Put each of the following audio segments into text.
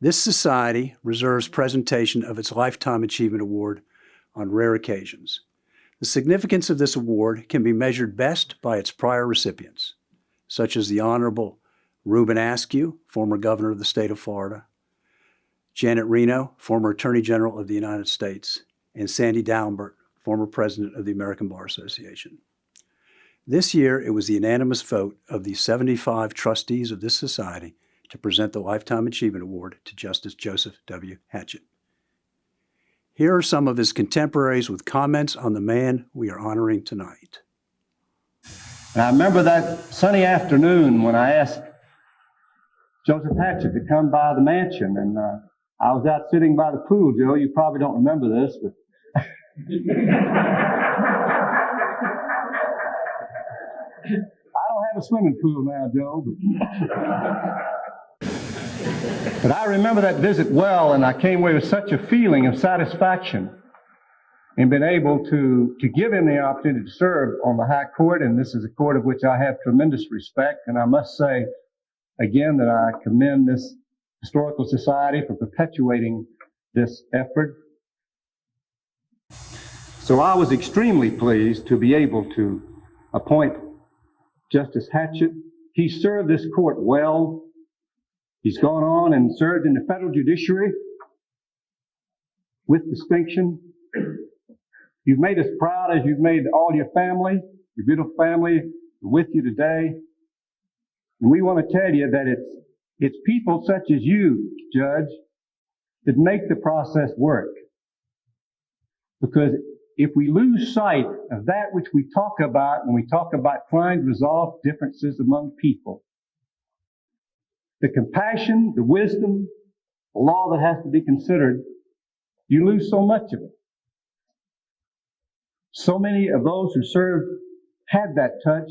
This society reserves presentation of its Lifetime Achievement Award on rare occasions. The significance of this award can be measured best by its prior recipients, such as the Honorable Reuban Askew, former governor of the state of Florida, Janet Reno, former Attorney General of the United States, and Sandy Dalembert, former president of the American Bar Association. This year, it was the unanimous vote of the 75 trustees of this society to present the Lifetime Achievement Award to Justice Joseph W. Hatchett. Here are some of his contemporaries with comments on the man we are honoring tonight. And I remember that sunny afternoon when I asked Joseph Hatchett to come by the mansion, and I was out sitting by the pool, Joe. You probably don't remember this, but I don't have a swimming pool now, Joe. But I remember that visit well, and I came away with such a feeling of satisfaction in being able to give him the opportunity to serve on the High Court, and this is a court of which I have tremendous respect. And I must say, again, that I commend this Historical Society for perpetuating this effort. So I was extremely pleased to be able to appoint Justice Hatchett. He served this court well. He's gone on and served in the federal judiciary with distinction. You've made us proud, as you've made all your family, your beautiful family, with you today. And we want to tell you that it's people such as you, Judge, that make the process work. Because if we lose sight of that which we talk about when we talk about trying to resolve differences among people, the compassion, the wisdom, the law that has to be considered, you lose so much of it. So many of those who served had that touch.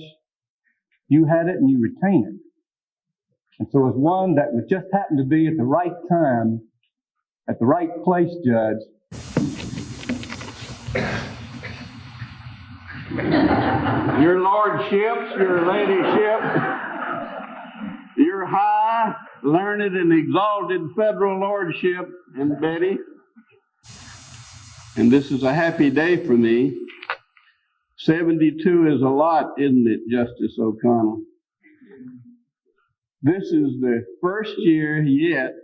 You had it and you retain it. And so as one that would just happen to be at the right time, at the right place, Judge, your lordships, your ladyship, your high, learned, and exalted federal lordship, and Betty, and this is a happy day for me. 72 is a lot, isn't it, Justice O'Connell? This is the first year yet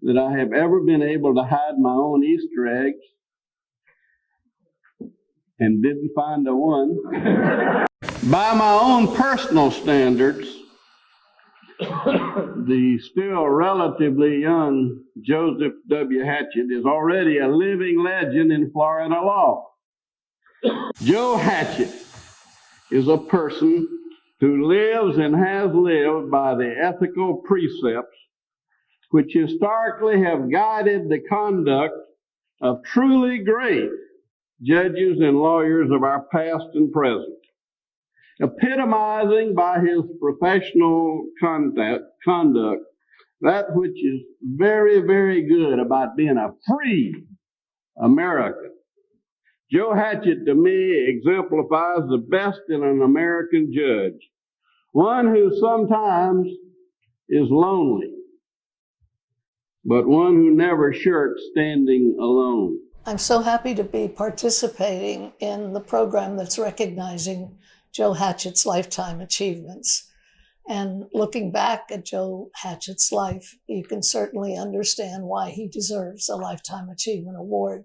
that I have ever been able to hide my own Easter eggs, and didn't find a one. By my own personal standards, the still relatively young Joseph W. Hatchett is already a living legend in Florida law. Joe Hatchett is a person who lives and has lived by the ethical precepts which historically have guided the conduct of truly great judges and lawyers of our past and present, epitomizing by his professional conduct that which is very, very good about being a free American. Joe Hatchett, to me, exemplifies the best in an American judge, one who sometimes is lonely, but one who never shirks standing alone. I'm so happy to be participating in the program that's recognizing Joe Hatchett's lifetime achievements. And looking back at Joe Hatchett's life, you can certainly understand why he deserves a Lifetime Achievement Award.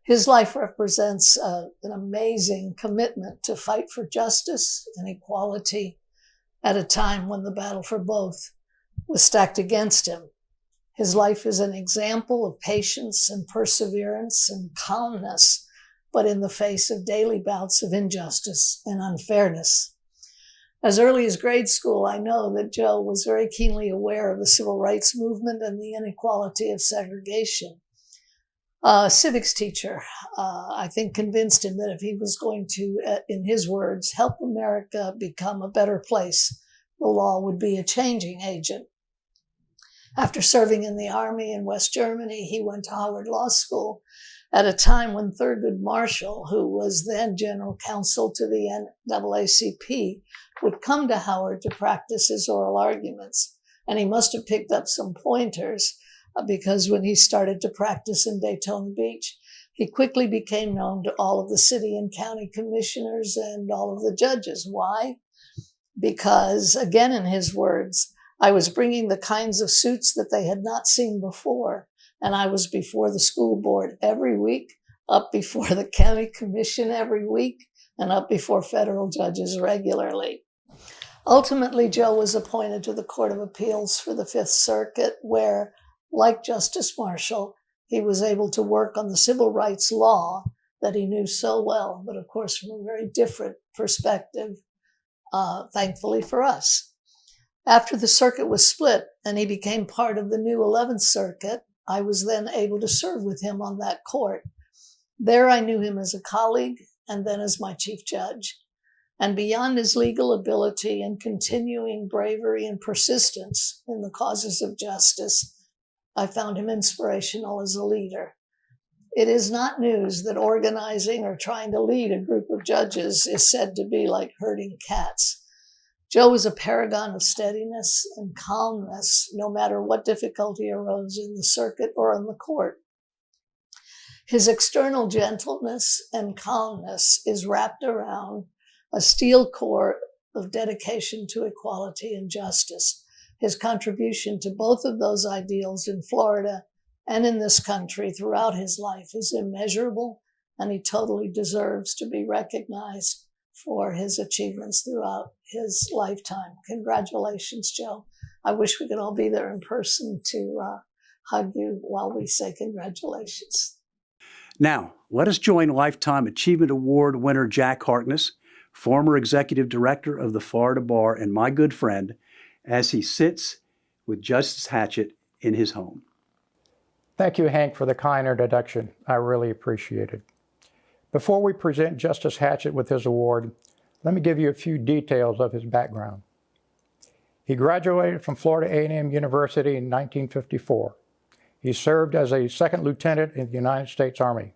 His life represents an amazing commitment to fight for justice and equality at a time when the battle for both was stacked against him. His life is an example of patience and perseverance and calmness, but in the face of daily bouts of injustice and unfairness. As early as grade school, I know that Joe was very keenly aware of the civil rights movement and the inequality of segregation. A civics teacher, I think, convinced him that if he was going to, in his words, help America become a better place, the law would be a changing agent. After serving in the Army in West Germany, he went to Howard Law School at a time when Thurgood Marshall, who was then general counsel to the NAACP, would come to Howard to practice his oral arguments. And he must have picked up some pointers because when he started to practice in Daytona Beach, he quickly became known to all of the city and county commissioners and all of the judges. Why? Because, again, in his words, I was bringing the kinds of suits that they had not seen before, and I was before the school board every week, up before the county commission every week, and up before federal judges regularly. Ultimately, Joe was appointed to the Court of Appeals for the Fifth Circuit, where, like Justice Marshall, he was able to work on the civil rights law that he knew so well, but of course from a very different perspective, thankfully for us. After the circuit was split and he became part of the new 11th Circuit, I was then able to serve with him on that court. There I knew him as a colleague and then as my chief judge. And beyond his legal ability and continuing bravery and persistence in the causes of justice, I found him inspirational as a leader. It is not news that organizing or trying to lead a group of judges is said to be like herding cats. Joe was a paragon of steadiness and calmness, no matter what difficulty arose in the circuit or in the court. His external gentleness and calmness is wrapped around a steel core of dedication to equality and justice. His contribution to both of those ideals in Florida and in this country throughout his life is immeasurable, and he totally deserves to be recognized for his achievements throughout his lifetime. Congratulations, Joe. I wish we could all be there in person to hug you while we say congratulations. Now, let us join Lifetime Achievement Award winner Jack Harkness, former executive director of the Florida Bar and my good friend, as he sits with Justice Hatchett in his home. Thank you, Hank, for the kind introduction. I really appreciate it. Before we present Justice Hatchett with his award, let me give you a few details of his background. He graduated from Florida A&M University in 1954. He served as a second lieutenant in the United States Army.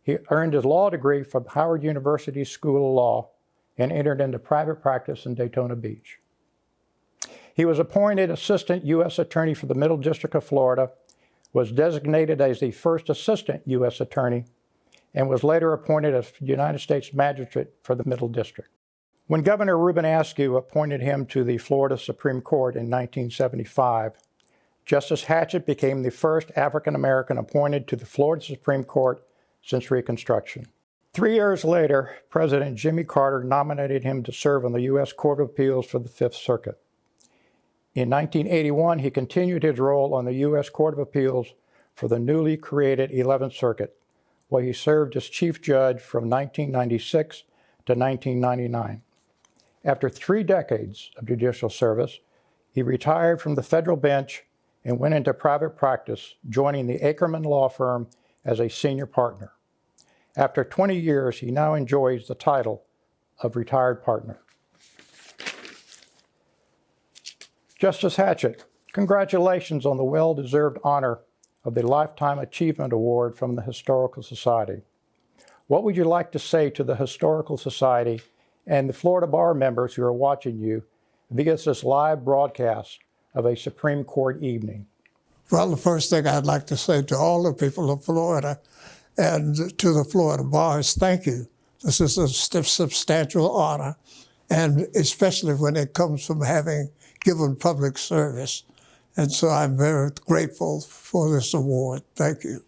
He earned his law degree from Howard University School of Law and entered into private practice in Daytona Beach. He was appointed Assistant U.S. Attorney for the Middle District of Florida, was designated as the first Assistant U.S. Attorney, and was later appointed as United States Magistrate for the Middle District. When Governor Reuban Askew appointed him to the Florida Supreme Court in 1975, Justice Hatchett became the first African-American appointed to the Florida Supreme Court since Reconstruction. 3 years later, President Jimmy Carter nominated him to serve on the U.S. Court of Appeals for the Fifth Circuit. In 1981, he continued his role on the U.S. Court of Appeals for the newly created 11th Circuit, where he served as chief judge from 1996 to 1999. After 3 decades of judicial service, he retired from the federal bench and went into private practice, joining the Ackerman Law Firm as a senior partner. After 20 years, he now enjoys the title of retired partner. Justice Hatchett, congratulations on the well-deserved honor of the Lifetime Achievement Award from the Historical Society. What would you like to say to the Historical Society and the Florida Bar members who are watching you via this live broadcast of a Supreme Court evening? Well, the first thing I'd like to say to all the people of Florida and to the Florida Bar is thank you. This is a substantial honor, and especially when it comes from having given public service. And so I'm very grateful for this award. Thank you.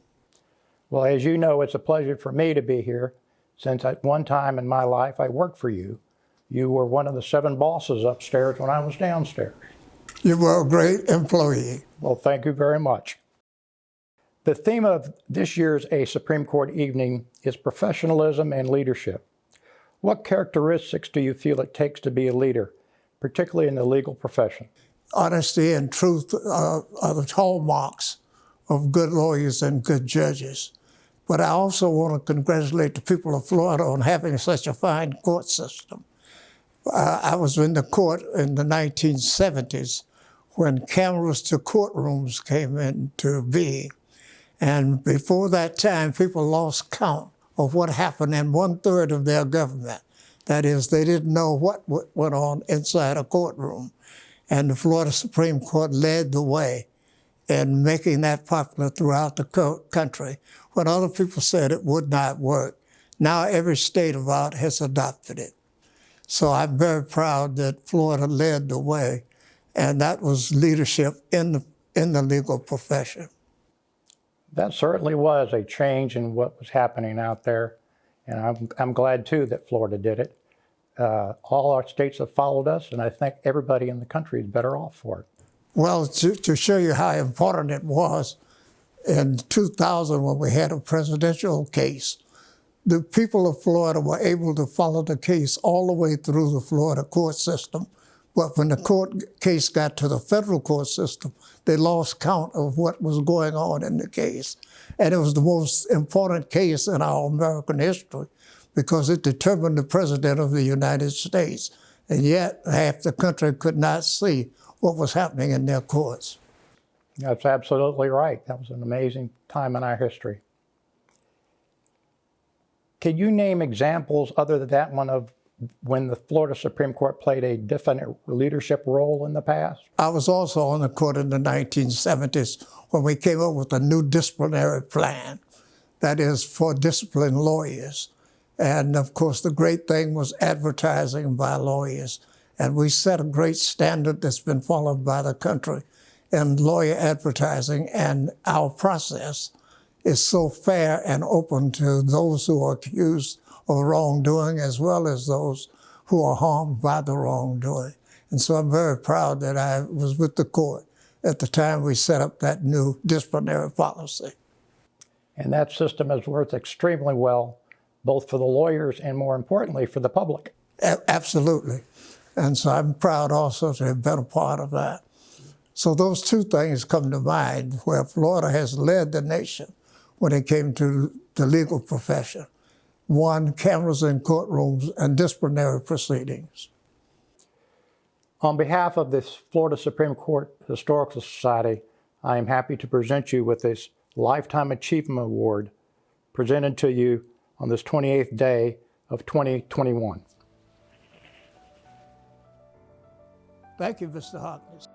Well, as you know, it's a pleasure for me to be here, since at one time in my life I worked for you. You were one of the 7 bosses upstairs when I was downstairs. You were a great employee. Well, thank you very much. The theme of this year's A Supreme Court evening is professionalism and leadership. What characteristics do you feel it takes to be a leader, particularly in the legal profession? Honesty and truth are the hallmarks of good lawyers and good judges. But I also want to congratulate the people of Florida on having such a fine court system. I was in the court in the 1970s when cameras to courtrooms came into being. And before that time, people lost count of what happened in 1/3 of their government. That is, they didn't know what went on inside a courtroom. And the Florida Supreme Court led the way in making that popular throughout the country when other people said it would not work. Now every state about has adopted it. So I'm very proud that Florida led the way, and that was leadership in the legal profession. That certainly was a change in what was happening out there, and I'm glad too that Florida did it. All our states have followed us, and I think everybody in the country is better off for it. Well, to show you how important it was, in 2000 when we had a presidential case, the people of Florida were able to follow the case all the way through the Florida court system. But when the court case got to the federal court system, they lost count of what was going on in the case. And it was the most important case in our American history because it determined the president of the United States. And yet half the country could not see what was happening in their courts. That's absolutely right. That was an amazing time in our history. Can you name examples other than that one of when the Florida Supreme Court played a definite leadership role in the past? I was also on the court in the 1970s when we came up with a new disciplinary plan, that is for disciplined lawyers. And of course, the great thing was advertising by lawyers. And we set a great standard that's been followed by the country in lawyer advertising, and our process is so fair and open to those who are accused of wrongdoing as well as those who are harmed by the wrongdoing. And so I'm very proud that I was with the court at the time we set up that new disciplinary policy. And that system has worked extremely well, both for the lawyers and, more importantly, for the public. Absolutely. And so I'm proud also to have been a part of that. So those two things come to mind where Florida has led the nation when it came to the legal profession. One, cameras in courtrooms and disciplinary proceedings. On behalf of this Florida Supreme Court Historical Society, I am happy to present you with this Lifetime Achievement Award presented to you on this 28th day of 2021. Thank you, Mr. Harkness.